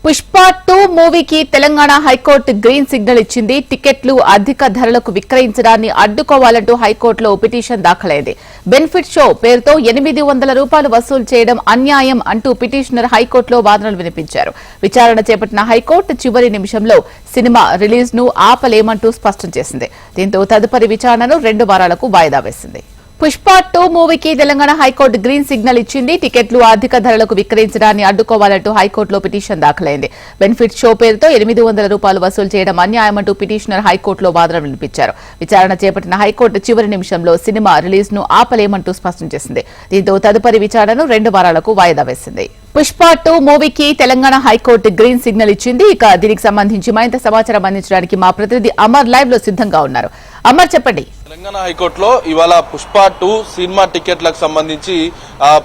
పుష్ప 2 మూవీకి Telangana high court green signal ఇచ్చింది. టికెట్లు అధిక ధరలకు విక్రయించడాన్ని అడ్డుకోవాలంటూ హైకోర్టులో పిటిషన్ దాఖలైంది. బెనిఫిట్ షో పేరుతో ₹800 వసూలు చేయడం అన్యాయం అంటూ పిటిషనర్ హైకోర్టులో వాదనలు వినిపించారు. విచారణ చేపట్టిన హైకోర్టు చివరి నిమిషంలో సినిమా రిలీజ్ ను ఆపలేమంటూ స్పష్టం చేసింది. దీంతో తదుపరి విచారణను 2 వారాలకు వాయిదా వేసింది. పుష్ప 2 మూవీకి తెలంగాణ హైకోర్టు గ్రీన్ సిగ్నల్ ఇచ్చింది. టికెట్లు అధిక ధరలకు విక్రయించడాన్ని అడ్డుకోవాలంటూ హైకోర్టులో పిటిషన్ దాఖలైంది. బెనిఫిట్ షో పేరుతో ₹800 వసూలు చేయడం అన్యాయమంటూ పిటిషనర్ హైకోర్టులో వాదనలు వినిపించారు. విచారణ చేపట్టిన హైకోర్టు చివరి నిమిషంలో సినిమా రిలీజ్ ను ఆపలేమంటూ స్పష్టం చేసింది. దీంతో తదుపరి విచారణను 2 వారాలకు వాయిదా వేసింది. పుష్ప 2 మూవీకి తెలంగాణ హైకోర్టు గ్రీన్ సిగ్నల్ ఇచ్చింది. ఇక దీనికి సంబంధించి మరింత సమాచారం అందించడానికి మా ప్రతినిధి అమర్ లైవ్ లో సిద్ధంగా ఉన్నారు. అమర్, చెప్పండి. తెలంగాణ హైకోర్టులో ఇవాళ పుష్ప 2 సినిమా టికెట్లకు సంబంధించి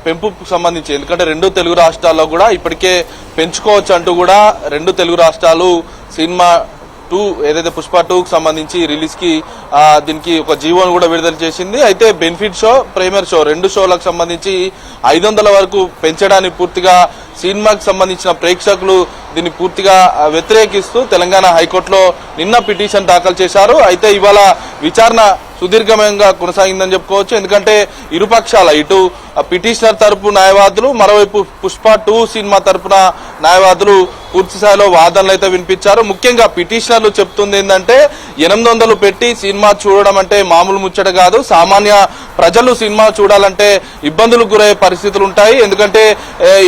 పెంపుకు సంబంధించి, ఎందుకంటే 2 తెలుగు రాష్ట్రాల్లో కూడా ఇప్పటికే పెంచుకోవచ్చు అంటూ కూడా 2 తెలుగు రాష్ట్రాలు సినిమా 2 ఏదైతే పుష్ప 2కు సంబంధించి రిలీజ్ కి దీనికి ఒక జీవోను కూడా విడుదల చేసింది. అయితే బెనిఫిట్ షో, ప్రీమియర్ షో 2 షోలకు సంబంధించి 500 వరకు పెంచడానికి పూర్తిగా సినిమాకి సంబంధించిన ప్రేక్షకులు దీన్ని పూర్తిగా వ్యతిరేకిస్తూ తెలంగాణ హైకోర్టులో నిన్న పిటిషన్ దాఖలు చేశారు. అయితే ఇవాళ విచారణ సుదీర్ఘంగా కొనసాగిందని చెప్పుకోవచ్చు. ఎందుకంటే ఇరుపక్షాల, ఇటు పిటిషనర్ తరపు న్యాయవాదులు, మరోవైపు పుష్ప 2 సినిమా తరపున న్యాయవాదులు పూర్తి స్థాయిలో వాదనలు అయితే వినిపించారు. ముఖ్యంగా పిటిషనర్లు చెప్తుంది ఏంటంటే 800 పెట్టి సినిమా చూడడం అంటే మామూలు ముచ్చట కాదు. సామాన్య ప్రజలు సినిమా చూడాలంటే ఇబ్బందులకు గురయ్యే పరిస్థితులు ఉంటాయి. ఎందుకంటే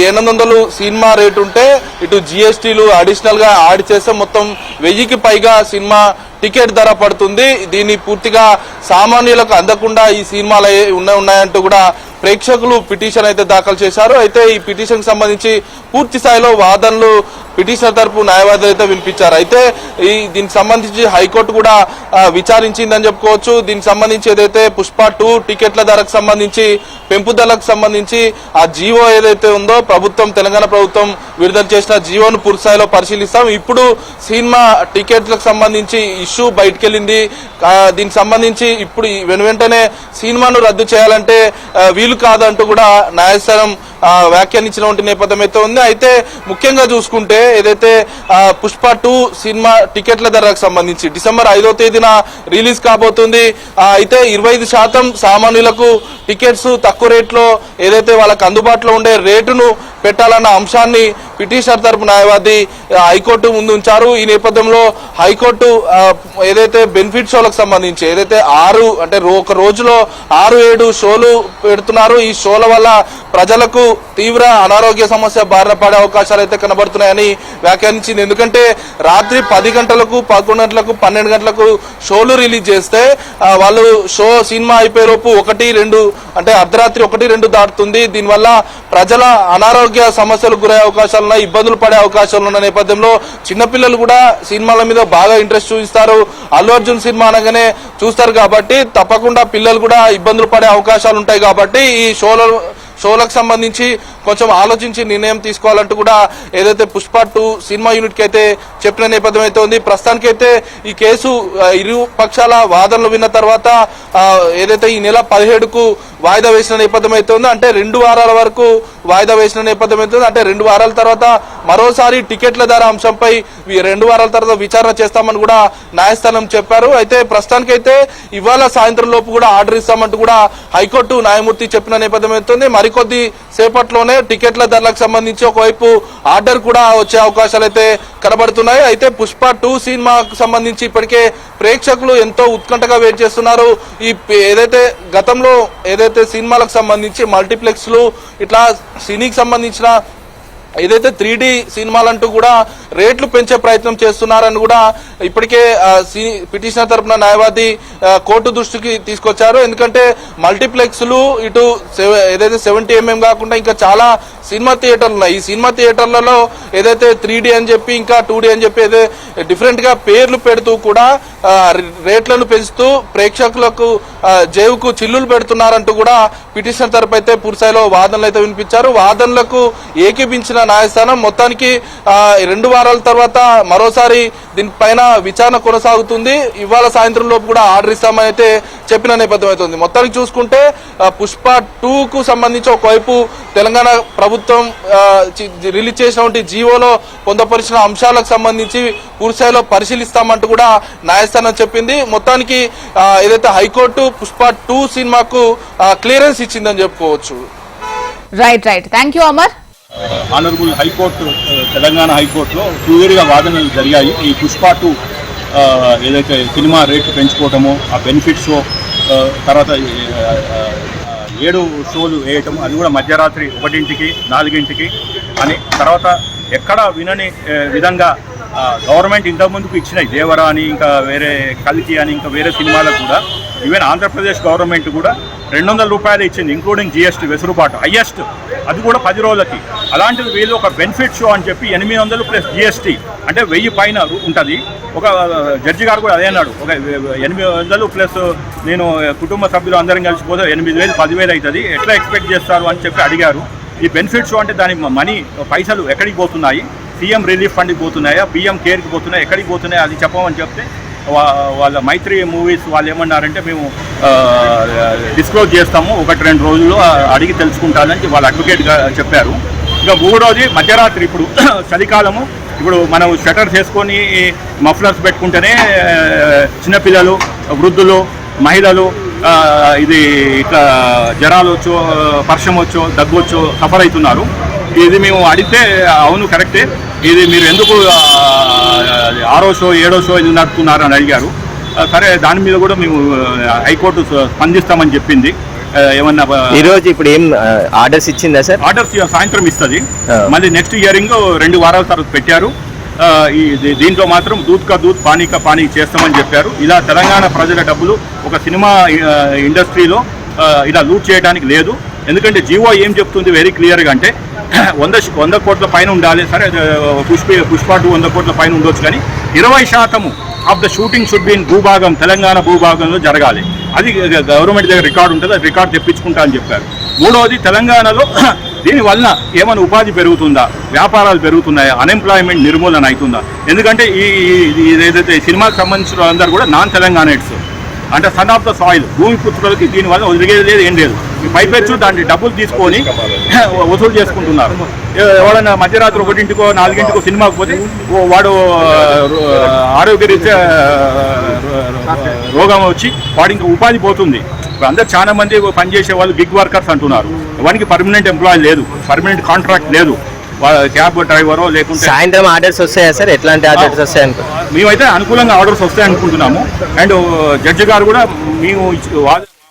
800 సినిమా రేటు ఉంటే ఇటు జిఎస్టీలు అడిషనల్ గా యాడ్ చేస్తే మొత్తం 1000కి పైగా సినిమా టికెట్ ధర పడుతుంది. దీన్ని పూర్తిగా సామాన్యులకు అందకుండా ఈ సినిమాలు ఉన్నాయంటూ కూడా ప్రేక్షకులు పిటిషన్ అయితే దాఖలు చేశారు. అయితే ఈ పిటిషన్ కి సంబంధించి పూర్తి స్థాయిలో వాదనలు పిటిషనర్ తరపు న్యాయవాదులు అయితే వినిపించారు. అయితే దీనికి సంబంధించి హైకోర్టు కూడా విచారించిందని చెప్పుకోవచ్చు. దీనికి సంబంధించి ఏదైతే పుష్ప 2 టికెట్ల ధరకు సంబంధించి పెంపుదలకు సంబంధించి ఆ జీవో ఏదైతే ఉందో తెలంగాణ ప్రభుత్వం విడుదల చేసిన జీవోను పూర్తి స్థాయిలో పరిశీలిస్తాం. ఇప్పుడు సినిమా టికెట్లకు సంబంధించి ఇష్యూ బయటకెళ్ళింది. దీనికి సంబంధించి ఇప్పుడు వెంటనే సినిమాను రద్దు చేయాలంటే వీలు కాదంటూ కూడా న్యాయస్థానం వ్యాఖ్యానించినటువంటి నేపథ్యం అయితే ఉంది. అయితే ముఖ్యంగా చూసుకుంటే ఏదైతే పుష్ప 2 సినిమా టికెట్ల ధరకు సంబంధించి డిసెంబర్ 5వ తేదీన రిలీజ్ కాబోతుంది. అయితే 25% సామాన్యులకు టికెట్స్ తక్కువ రేట్లో ఏదైతే వాళ్ళకి అందుబాటులో ఉండే రేటును పెట్టాలన్న అంశాన్ని పిటిషనర్ తరపు న్యాయవాది హైకోర్టు ముందు ఉంచారు. ఈ నేపథ్యంలో హైకోర్టు ఏదైతే బెనిఫిట్ షోలకు సంబంధించి ఏదైతే 6 అంటే ఒక రోజులో 6-7 షోలు పెడుతున్నారు. ఈ షోల వల్ల ప్రజలకు తీవ్ర అనారోగ్య సమస్య బారిన పడే అవకాశాలు అయితే కనబడుతున్నాయని వ్యాఖ్యానించింది. ఎందుకంటే రాత్రి 10 గంటలకు, 11 గంటలకు, 12 గంటలకు షోలు రిలీజ్ చేస్తే వాళ్ళు సినిమా అయిపోయేలోపు 1-2 అంటే అర్ధరాత్రి 1-2 దాటుతుంది. దీనివల్ల ప్రజల అనారోగ్య సమస్యలకు గురయ్యే అవకాశాలు ఉన్నాయి, ఇబ్బందులు పడే అవకాశాలు ఉన్న నేపథ్యంలో చిన్నపిల్లలు కూడా సినిమాల మీద బాగా ఇంట్రెస్ట్ చూపిస్తారు. అల్లు అర్జున్ సినిమా అనగానే చూస్తారు కాబట్టి తప్పకుండా పిల్లలు కూడా ఇబ్బందులు పడే అవకాశాలు ఉంటాయి. కాబట్టి ఈ షోలకు సంబంధించి కొంచెం ఆలోచించి నిర్ణయం తీసుకోవాలంటూ కూడా ఏదైతే పుష్ప 2 సినిమా యూనిట్ కి అయితే చెప్పిన నేపథ్యం అయితే ఉంది. ప్రస్తుతానికైతే ఈ కేసు ఇరు పక్షాల వాదనలు విన్న తర్వాత ఏదైతే ఈ నెల 17కు వాయిదా వేసిన నేపథ్యం అయితే ఉంది. అంటే 2 వారాల వరకు వాయిదా వేసిన నేపథ్యం అయితే ఉంది. అంటే 2 వారాల తర్వాత మరోసారి టికెట్ల ధర అంశంపై 2 వారాల తర్వాత విచారణ చేస్తామని కూడా న్యాయస్థానం చెప్పారు. అయితే ప్రస్తుతానికైతే ఇవాళ సాయంత్రం లోపు కూడా ఆర్డర్ ఇస్తామంటూ కూడా హైకోర్టు న్యాయమూర్తి చెప్పిన నేపథ్యం అవుతుంది. మరికొద్ది సేపట్లోనే టికెట్ల ధరలకు సంబంధించి ఒకవైపు ఆర్డర్ కూడా వచ్చే అవకాశాలు అయితే కనబడుతున్నాయి. అయితే పుష్ప 2 సినిమాకు సంబంధించి ఇప్పటికే ప్రేక్షకులు ఎంతో ఉత్కంఠగా వెయిట్ చేస్తున్నారు. ఏదైతే గతంలో ఏదైతే సినిమాలకు సంబంధించి మల్టీప్లెక్స్లు ఇట్లా సినీకి సంబంధించిన ఏదైతే 3D సినిమాలంటూ కూడా రేట్లు పెంచే ప్రయత్నం చేస్తున్నారని కూడా ఇప్పటికే పిటిషనర్ తరపున న్యాయవాది కోర్టు దృష్టికి తీసుకొచ్చారు. ఎందుకంటే మల్టీప్లెక్స్లు ఇటు ఏదైతే 70mm కాకుండా ఇంకా చాలా సినిమా థియేటర్లు ఉన్నాయి. ఈ సినిమా థియేటర్లలో ఏదైతే 3D అని చెప్పి ఇంకా 2D అని చెప్పి ఏదైతే డిఫరెంట్ గా పేర్లు పెడుతూ కూడా రేట్లను పెంచుతూ ప్రేక్షకులకు జేబుకు చిల్లులు పెడుతున్నారంటూ కూడా పిటిషనర్ తరపు అయితే పూర్తిస్థాయిలో వాదనలు అయితే వినిపించారు. వాదనలకు ఏకీపించిన న్యాయస్థానం మొత్తానికి 2 వారాల తర్వాత మరోసారి దీనిపైన విచారణ కొనసాగుతుంది. ఇవాళ సాయంత్రం లోపు కూడా ఆర్డర్ ఇస్తామని అయితే చెప్పిన నేపథ్యం అవుతుంది. మొత్తానికి చూసుకుంటే పుష్ప 2కు సంబంధించి ఒకవైపు తెలంగాణ ప్రభుత్వం ప్రభుత్వం రిలీజ్ చేసినటువంటి జీవోలో పొందపరిచిన అంశాలకు సంబంధించి పూర్తిస్థాయిలో పరిశీలిస్తామంటూ కూడా న్యాయస్థానం చెప్పింది. మొత్తానికి ఏదైతే హైకోర్టు పుష్ప 2 సినిమాకు క్లియరెన్స్ ఇచ్చిందని చెప్పుకోవచ్చు. Right thank you Amar. Honourable high court Telangana హైకోర్టులో క్లియర్గా వాదనలు జరిగాయి. ఈ పుష్ప 2 ఏదైతే సినిమా రేట్లు పెంచుకోవటము, ఆ బెనిఫిట్ షో తర్వాత 7 షోలు వేయటం, అది కూడా మధ్యరాత్రి 1ంటికి 4ంటికి అని, తర్వాత ఎక్కడ వినని విధంగా గవర్నమెంట్ ఇంతకుముందుకు ఇచ్చినాయి దేవరా అని, ఇంకా వేరే కల్కి అని, ఇంకా వేరే సినిమాలకు కూడా ఈవెన్ ఆంధ్రప్రదేశ్ గవర్నమెంట్ కూడా 200 రూపాయలు ఇచ్చింది, ఇంక్లూడింగ్ జిఎస్టీ వెసులుబాటు హయ్యెస్ట్, అది కూడా 10 రోజులకి. అలాంటిది వీళ్ళు ఒక బెనిఫిట్ షో అని చెప్పి 800 ప్లస్ జిఎస్టీ అంటే 1000 పైన ఉంటుంది. ఒక జడ్జి గారు కూడా అదే అన్నాడు, ఒక 800 ప్లస్ నేను కుటుంబ సభ్యులు అందరం కలిసిపోతే 8,000 10,000 అవుతుంది, ఎట్లా ఎక్స్పెక్ట్ చేస్తారు అని చెప్పి అడిగారు. ఈ బెనిఫిట్ షో అంటే దాని మనీ పైసలు ఎక్కడికి పోతున్నాయి, సీఎం రిలీఫ్ ఫండ్కి పోతున్నాయా, పిఎం కేర్కి పోతున్నాయా, ఎక్కడికి పోతున్నాయా అది చెప్పమని చెప్తే వాళ్ళ మైత్రి మూవీస్ వాళ్ళు ఏమన్నారంటే మేము డిస్క్లోజ్ చేస్తాము 1-2 రోజుల్లో అడిగి తెలుసుకుంటానని వాళ్ళ అడ్వకేట్గా చెప్పారు. ఇక 3వది మధ్యరాత్రి, ఇప్పుడు చలికాలము, ఇప్పుడు మనం షటర్స్ వేసుకొని మఫ్లర్స్ పెట్టుకుంటేనే చిన్నపిల్లలు, వృద్ధులు, మహిళలు ఇది ఇట్లా జ్వరాలు వచ్చో, వర్షం వచ్చో, దగ్గు వచ్చో సఫర్ అవుతున్నారు. ఇది మేము అడిగితే అవును కరెక్టే, ఇది మీరు ఎందుకు 6వ షో 7వ షో ఇది నడుపుతున్నారు అని అడిగారు. సరే దాని మీద కూడా మేము హైకోర్టు స్పందిస్తామని చెప్పింది. ఏమన్నా ఈరోజు ఇప్పుడు ఏం ఆర్డర్స్ ఇచ్చిందా సార్? ఆర్డర్స్ సాయంత్రం ఇస్తుంది. మళ్ళీ నెక్స్ట్ హియరింగ్ 2 వారాల తర్వాత పెట్టారు. దీంట్లో మాత్రం దూద్ కా దూద్ పానీ కా పానీ చేస్తామని చెప్పారు. ఇలా తెలంగాణ ప్రజల డబ్బులు ఒక సినిమా ఇండస్ట్రీలో ఇలా లూట్ చేయడానికి లేదు. ఎందుకంటే జీవో ఏం చెప్తుంది వెరీ క్లియర్గా అంటే 100 కోట్ల పైన ఉండాలి. సరే పుష్ప 2 100 కోట్ల పైన ఉండొచ్చు, కానీ 20% of the shooting should be in భూభాగం, తెలంగాణ భూభాగంలో జరగాలి. అది గవర్నమెంట్ దగ్గర రికార్డు ఉంటుంది, అది రికార్డు తెప్పించుకుంటా అని చెప్పారు. 3వది తెలంగాణలో దీనివల్ల ఏమైనా ఉపాధి పెరుగుతుందా, వ్యాపారాలు పెరుగుతున్నాయా, అన్ఎంప్లాయ్మెంట్ నిర్మూలన అవుతుందా? ఎందుకంటే ఏదైతే సినిమాకి సంబంధించిన వాళ్ళందరూ కూడా నాన్ తెలంగాణైట్స్, అంటే సన్ ఆఫ్ ద సాయిల్, భూమి పుత్రులకి దీనివల్ల ఒదిగేది లేదు, ఏం లేదు. ఈ పైపెచ్చు దాన్ని డబ్బులు తీసుకొని వసూలు చేసుకుంటున్నారు. ఎవరైనా మధ్యరాత్రి 1ంటికో 4ంటికో సినిమాకి పోతే వాడు ఆరోగ్యరీత్యా రోగం వచ్చి వాడి ఇంకా ఉపాధి పోతుంది. అందరు చాలా మంది పనిచేసే వాళ్ళు గిగ్ వర్కర్స్ అంటున్నారు. వానికి పర్మనెంట్ ఎంప్లాయీ లేదు, పర్మనెంట్ కాంట్రాక్ట్ లేదు. క్యాబ్ డ్రైవరో లేకుంటే సాయంత్రం ఆర్డర్స్ వస్తాయా సార్? ఎట్లాంటి ఆర్డర్స్ వస్తాయి? మేమైతే అనుకూలంగా ఆర్డర్స్ వస్తాయి అనుకుంటున్నాము. అండ్ జడ్జి గారు కూడా మేము